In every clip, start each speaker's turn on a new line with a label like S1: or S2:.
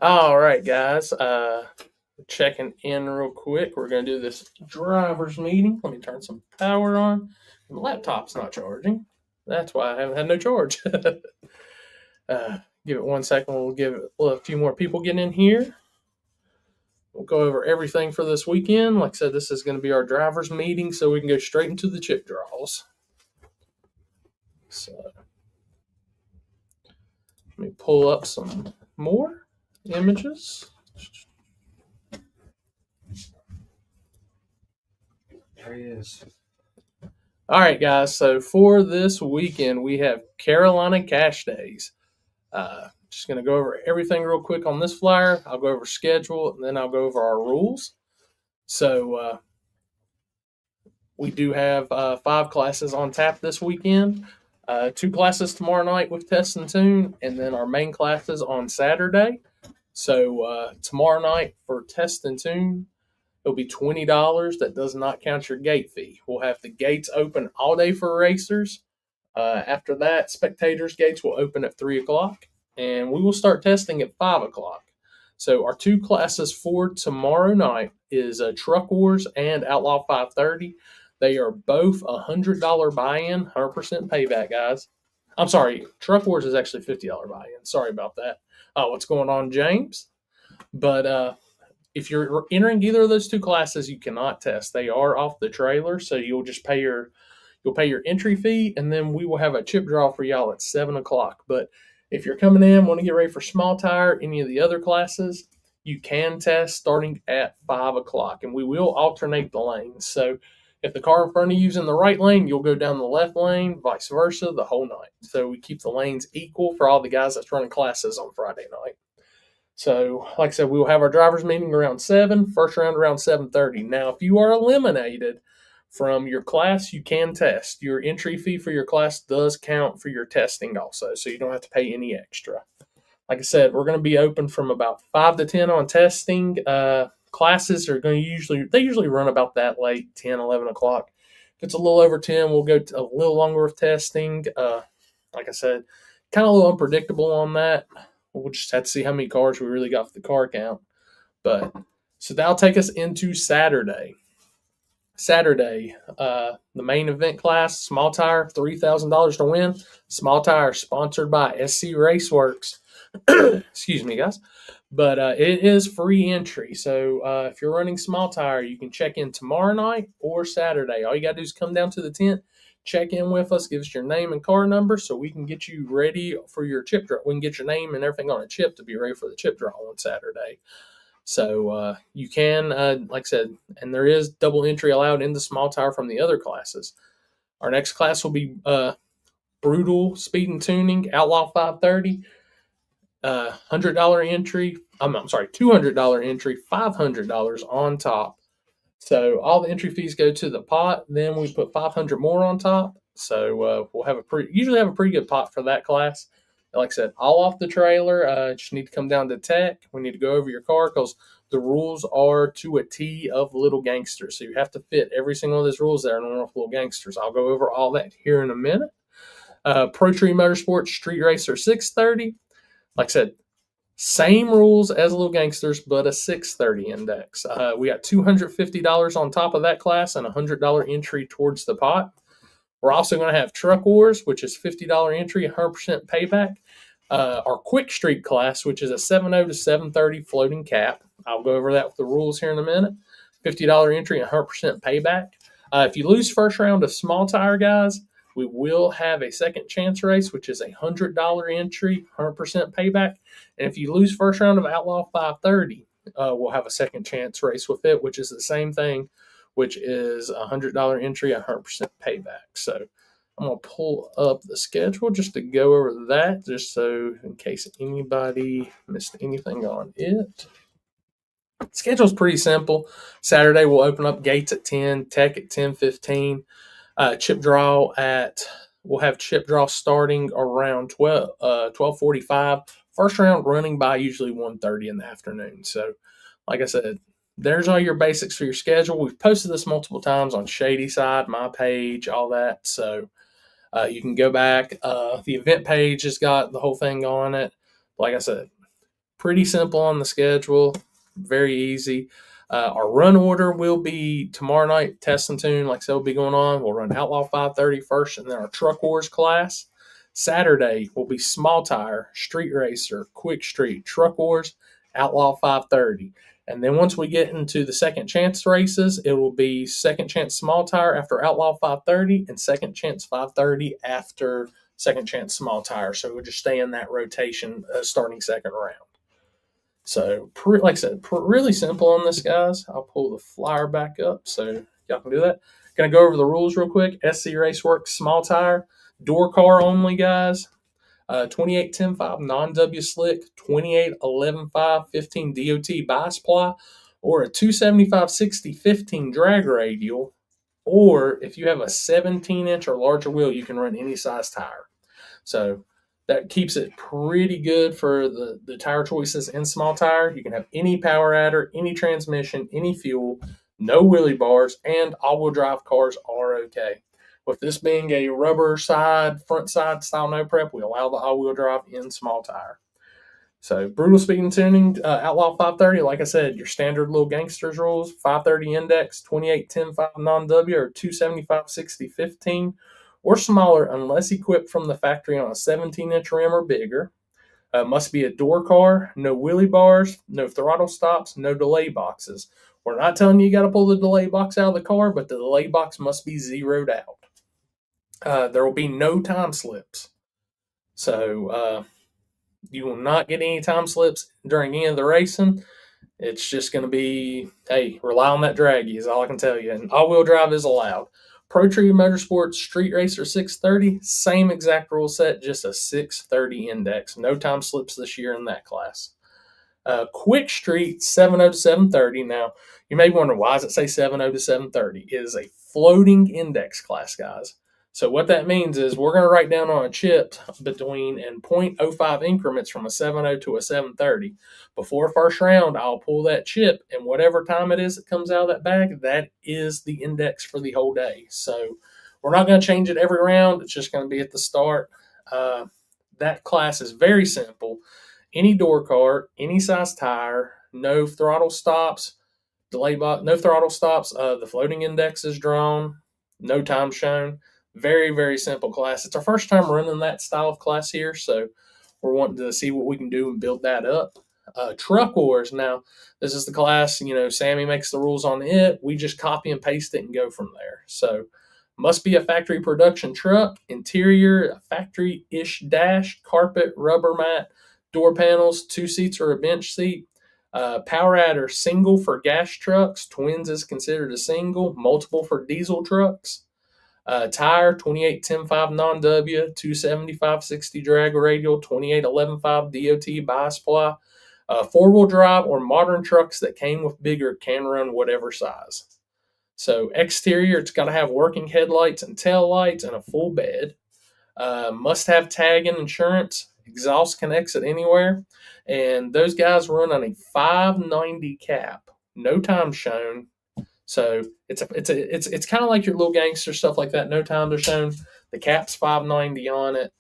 S1: All right, guys. Checking in real quick. We're going to do this driver's meeting. Let me turn some power on. The laptop's not charging. That's why I haven't had no charge. Give it 1 second. We'll give it a few more people getting in here. We'll go over everything for this weekend. Like I said, this is going to be our driver's meeting, so we can go straight into the chip draws. So let me pull up some more images.
S2: There he is.
S1: All right, guys. So for this weekend, we have Carolina Cash Days. Just going to go over everything real quick on this flyer. I'll go over schedule, and then I'll go over our rules. So we do have 5 classes on tap this weekend. 2 classes tomorrow night with Test and Tune, and then our main classes on Saturday. So tomorrow night for Test and Tune, it'll be $20. That does not count your gate fee. We'll have the gates open all day for racers. After that, spectators' gates will open at 3 o'clock, and we will start testing at 5 o'clock. So our 2 classes for tomorrow night is Truck Wars and Outlaw 530. They are both $100 buy-in, 100% payback, guys. I'm sorry, Truck Wars is actually $50 buy-in. Sorry about that. What's going on, James? But if you're entering either of those 2 classes, you cannot test. They are off the trailer, so you'll pay your entry fee, and then we will have a chip draw for y'all at 7 o'clock. But if you're coming in, want to get ready for small tire, any of the other classes, you can test starting at 5 o'clock, and we will alternate the lanes. So if the car in front of you is in the right lane, you'll go down the left lane, vice versa, the whole night. So we keep the lanes equal for all the guys that's running classes on Friday night. So, like I said, we will have our drivers meeting around 7, first round around 7:30. Now, if you are eliminated from your class, you can test. Your entry fee for your class does count for your testing also, so you don't have to pay any extra. Like I said, we're going to be open from about 5 to 10 on testing. Classes are going to usually run about that late, 10, 11 o'clock. If it's a little over 10, we'll go to a little longer with testing. Like I said, kind of a little unpredictable on that. We'll just have to see how many cars we really got for the car count. But so that'll take us into Saturday. The main event class, small tire, $3,000 to win. Small tire sponsored by SC Raceworks. Excuse me, guys. But it is free entry. So if you're running small tire, you can check in tomorrow night or Saturday. All you got to do is come down to the tent, check in with us, give us your name and car number so we can get you ready for your chip draw. We can get your name and everything on a chip to be ready for the chip draw on Saturday. So you can, like I said, and there is double entry allowed in the small tire from the other classes. Our next class will be Brutal Speed and Tuning, Outlaw 530. $100 entry. I'm sorry, $200 entry, $500 on top. So all the entry fees go to the pot. Then we put 500 more on top. So we'll have usually have a pretty good pot for that class. Like I said, all off the trailer. Just need to come down to tech. We need to go over your car because the rules are to a T of Little Gangsters. So you have to fit every single one of those rules there in order for Little Gangsters. I'll go over all that here in a minute. Pro Tree Motorsports Street Racer 630. Like I said, same rules as Little Gangsters, but a 630 index. We got $250 on top of that class and a $100 entry towards the pot. We're also going to have Truck Wars, which is $50 entry, 100% payback. Our Quick Street class, which is a 7.0 to 730 floating cap. I'll go over that with the rules here in a minute. $50 entry, 100% payback. If you lose first round of small tire, guys, we will have a second chance race, which is a $100 entry, 100% payback. And if you lose first round of Outlaw 530, we'll have a second chance race with it, which is the same thing, which is a $100 entry, 100% payback. So I'm going to pull up the schedule just to go over that, just so in case anybody missed anything on it. Schedule's pretty simple. Saturday we'll open up gates at 10, tech at 10:15. We'll have chip draw starting around 12:45. First round running by usually 1:30 in the afternoon. So, like I said, there's all your basics for your schedule. We've posted this multiple times on Shadyside, my page, all that. So you can go back. The event page has got the whole thing on it. Like I said, pretty simple on the schedule, very easy. Our run order will be tomorrow night, Test and Tune, like I said, will be going on. We'll run Outlaw 530 first, and then our Truck Wars class. Saturday will be Small Tire, Street Racer, Quick Street, Truck Wars, Outlaw 530. And then once we get into the second chance races, it will be second chance Small Tire after Outlaw 530 and second chance 530 after second chance Small Tire. So we'll just stay in that rotation starting second round. So, like I said, really simple on this, guys. I'll pull the flyer back up so y'all can do that. Going to go over the rules real quick. SC Raceworks small tire, door car only, guys. 28-10-5 non-W slick, 28-11-5 15 DOT bisply, or a 275-60-15 drag radial. Or if you have a 17-inch or larger wheel, you can run any size tire. So that keeps it pretty good for the tire choices in small tire. You can have any power adder, any transmission, any fuel, no wheelie bars, and all-wheel drive cars are okay. With this being a rubber side, front side style no prep, we allow the all-wheel drive in small tire. So brutal speed and tuning, Outlaw 530, like I said, your standard little gangsters rules, 530 index, 28-10-5 non-W, or 275-60-15, or smaller unless equipped from the factory on a 17-inch rim or bigger. Must be a door car, no wheelie bars, no throttle stops, no delay boxes. We're not telling you got to pull the delay box out of the car, but the delay box must be zeroed out. There will be no time slips. So you will not get any time slips during any of the racing. It's just going to be, hey, rely on that draggy is all I can tell you. And all-wheel drive is allowed. Pro Tree Motorsports Street Racer 630, same exact rule set, just a 630 index. No time slips this year in that class. Quick Street 70 to 730. Now, you may wonder, why does it say 70 to 730? It is a floating index class, guys. So what that means is we're going to write down on a chip between and 0.05 increments from a 70 to a 730. Before first round, I'll pull that chip, and whatever time it is that comes out of that bag, that is the index for the whole day. So we're not going to change it every round. It's just going to be at the start. That class is very simple. Any door car, any size tire, no throttle stops, delay box, no throttle stops. The floating index is drawn, no time shown. Very, very simple class. It's our first time running that style of class here, so we're wanting to see what we can do and build that up. Truck Wars. Now, this is the class, Sammy makes the rules on it. We just copy and paste it and go from there. So, must be a factory production truck, interior, factory-ish dash, carpet, rubber mat, door panels, 2 seats or a bench seat. Power adder, single for gas trucks. Twins is considered a single. Multiple for diesel trucks. Tire, 28-10-5 non-W, 275-60 drag radial, 28-11-5 DOT bisply. 4-wheel drive or modern trucks that came with bigger can run whatever size. So exterior, it's got to have working headlights and tail lights and a full bed. Must have tag and insurance. Exhaust can exit anywhere. And those guys run on a 590 cap. No time shown. So it's kind of like your little gangster stuff like that. No times are shown. The cap's 590 on it,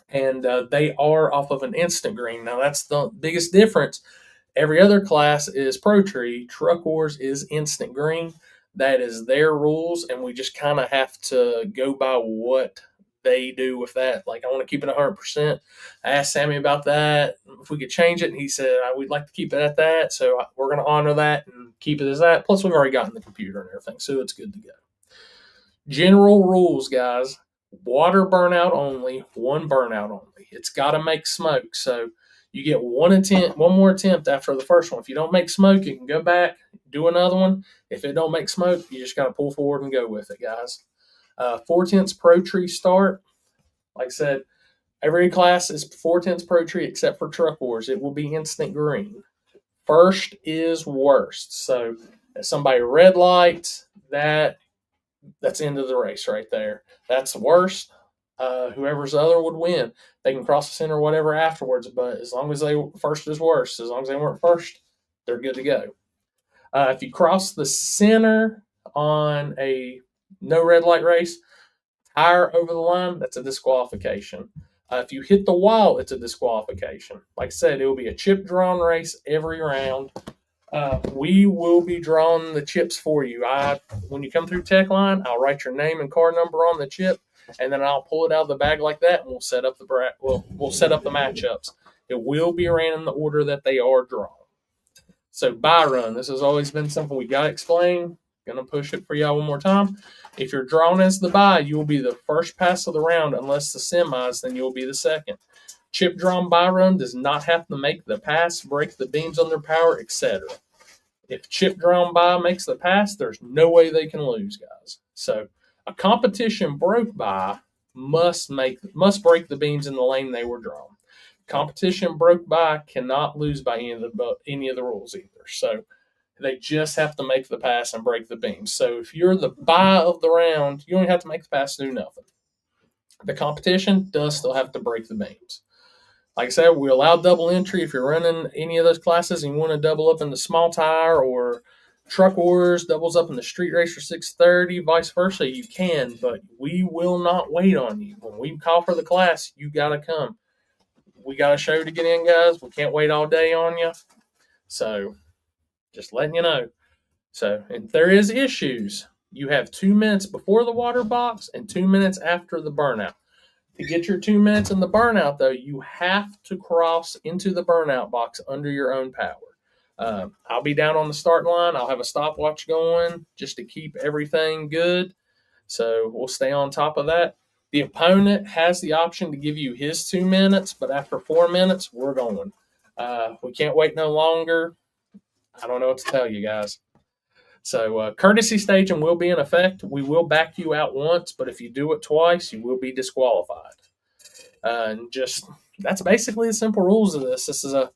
S1: and they are off of an instant green. Now that's the biggest difference. Every other class is Pro Tree. Truck Wars is instant green. That is their rules, and we just kind of have to go by what they do with that. Like, I want to keep it 100%. I asked Sammy about that, if we could change it, and he said, we'd like to keep it at that, so we're going to honor that and keep it as that. Plus, we've already gotten the computer and everything, so it's good to go. General rules, guys. Water burnout only, one burnout only. It's got to make smoke, so you get one more attempt after the first one. If you don't make smoke, you can go back, do another one. If it don't make smoke, you just got to pull forward and go with it, guys. 4/10 Pro Tree start. Like I said, every class is 4/10 Pro Tree except for Truck Wars. It will be instant green. First is worst. So if somebody red lights, that's end of the race right there. That's the worst. Whoever's the other would win. They can cross the center or whatever afterwards, but as long as they first is worst, as long as they weren't first, they're good to go. If you cross the center on a no red light race, tire over the line, that's a disqualification. If you hit the wall, it's a disqualification. Like I said, it will be a chip drawn race every round. We will be drawing the chips for you. When you come through Tech Line, I'll write your name and card number on the chip, and then I'll pull it out of the bag like that, and we'll set up we'll set up the matchups. It will be ran in the order that they are drawn. So buy run. This has always been something we gotta explain. Gonna push it for y'all one more time. If you're drawn as the buy, you will be the first pass of the round, unless the semis, then you'll be the second. Chip drawn buy run does not have to make the pass, break the beams under power, etc. If chip drawn by makes the pass, there's no way they can lose, guys. So a competition broke by must break the beams in the lane they were drawn. Competition broke by cannot lose by any of the rules either. So they just have to make the pass and break the beams. So if you're the buy of the round, you only have to make the pass and do nothing. The competition does still have to break the beams. Like I said, we allow double entry if you're running any of those classes and you want to double up in the small tire or truck wars, doubles up in the street racer 630, vice versa, you can, but we will not wait on you. When we call for the class, you got to come. We got a show to get in, guys. We can't wait all day on you. So just letting you know. So if there is issues, you have 2 minutes before the water box and 2 minutes after the burnout. To get your 2 minutes in the burnout, though, you have to cross into the burnout box under your own power. I'll be down on the starting line. I'll have a stopwatch going just to keep everything good. So we'll stay on top of that. The opponent has the option to give you his 2 minutes, but after 4 minutes, we're going. We can't wait no longer. I don't know what to tell you guys. So courtesy staging will be in effect. We will back you out once, but if you do it twice, you will be disqualified. And just that's basically the simple rules of this. This is a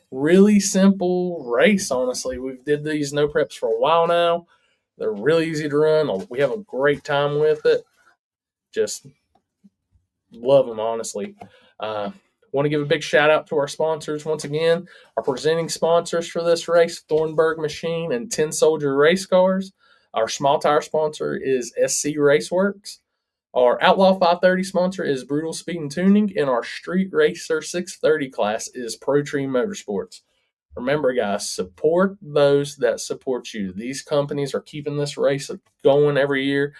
S1: really simple race, honestly. We've did these no preps for a while now. They're really easy to run. We have a great time with it. Just love them, honestly. Want to give a big shout out to our sponsors once again. Our presenting sponsors for this race, Thornburg Machine and Tin Soldier Race Cars. Our small tire sponsor is SC Raceworks. Our Outlaw 530 sponsor is Brutal Speed and Tuning, and our Street Racer 630 class is Pro Tree Motorsports. Remember, guys, support those that support you. These companies are keeping this race going every year.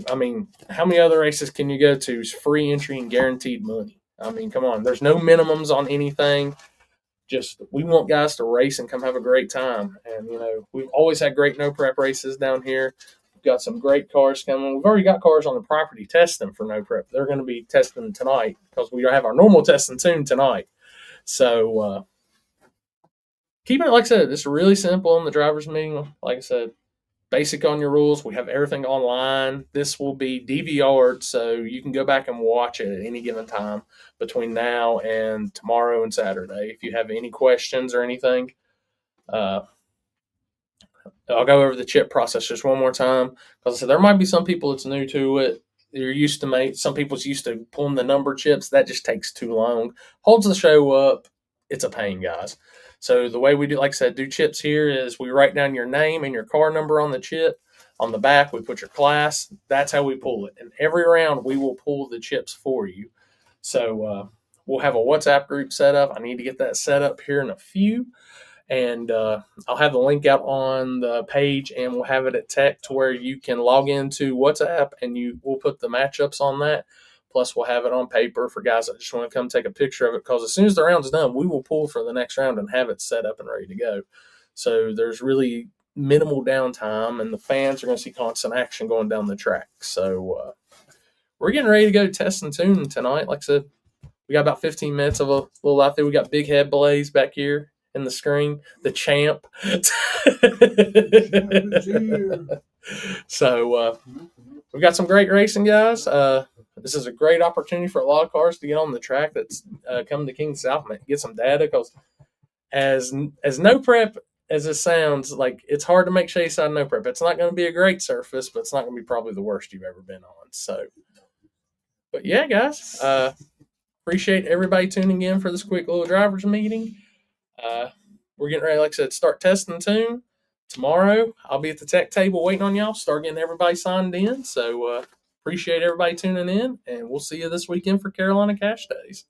S1: How many other races can you go to? It's free entry and guaranteed money. I mean, come on. There's no minimums on anything. Just we want guys to race and come have a great time. And, we've always had great no prep races down here. We've got some great cars coming. We've already got cars on the property testing for no prep. They're going to be testing tonight because we have our normal testing soon tonight. So keeping it, like I said, it's really simple in the driver's meeting. Like I said, basic on your rules. We have everything online. This will be DVR'd, so you can go back and watch it at any given time between now and tomorrow and Saturday. If you have any questions or anything, I'll go over the chip process just one more time because I said there might be some people that's new to it. You're used to some people's used to pulling the number chips. That just takes too long. Holds the show up. It's a pain, guys. So the way we do, like I said, do chips here is we write down your name and your car number on the chip. On the back, we put your class. That's how we pull it. And every round, we will pull the chips for you. So we'll have a WhatsApp group set up. I need to get that set up here in a few. And I'll have the link out on the page, and we'll have it at Tech to where you can log into WhatsApp, and we'll put the matchups on that. Plus, we'll have it on paper for guys that just want to come take a picture of it because as soon as the round's done, we will pull for the next round and have it set up and ready to go. So there's really minimal downtime, and the fans are going to see constant action going down the track. So we're getting ready to go test and tune tonight. Like I said, we got about 15 minutes of a little out there. We got Big Head Blaze back here in the screen, the champ. So we've got some great racing, guys. This is a great opportunity for a lot of cars to get on the track that's coming to King South and get some data because as no prep as it sounds, like it's hard to make Shadyside no prep. It's not going to be a great surface, but it's not going to be probably the worst you've ever been on. So, but yeah, guys, appreciate everybody tuning in for this quick little driver's meeting. We're getting ready, like I said, start testing the tune. Tomorrow, I'll be at the tech table waiting on y'all. Start getting everybody signed in. So, appreciate everybody tuning in, and we'll see you this weekend for Carolina Cash Days.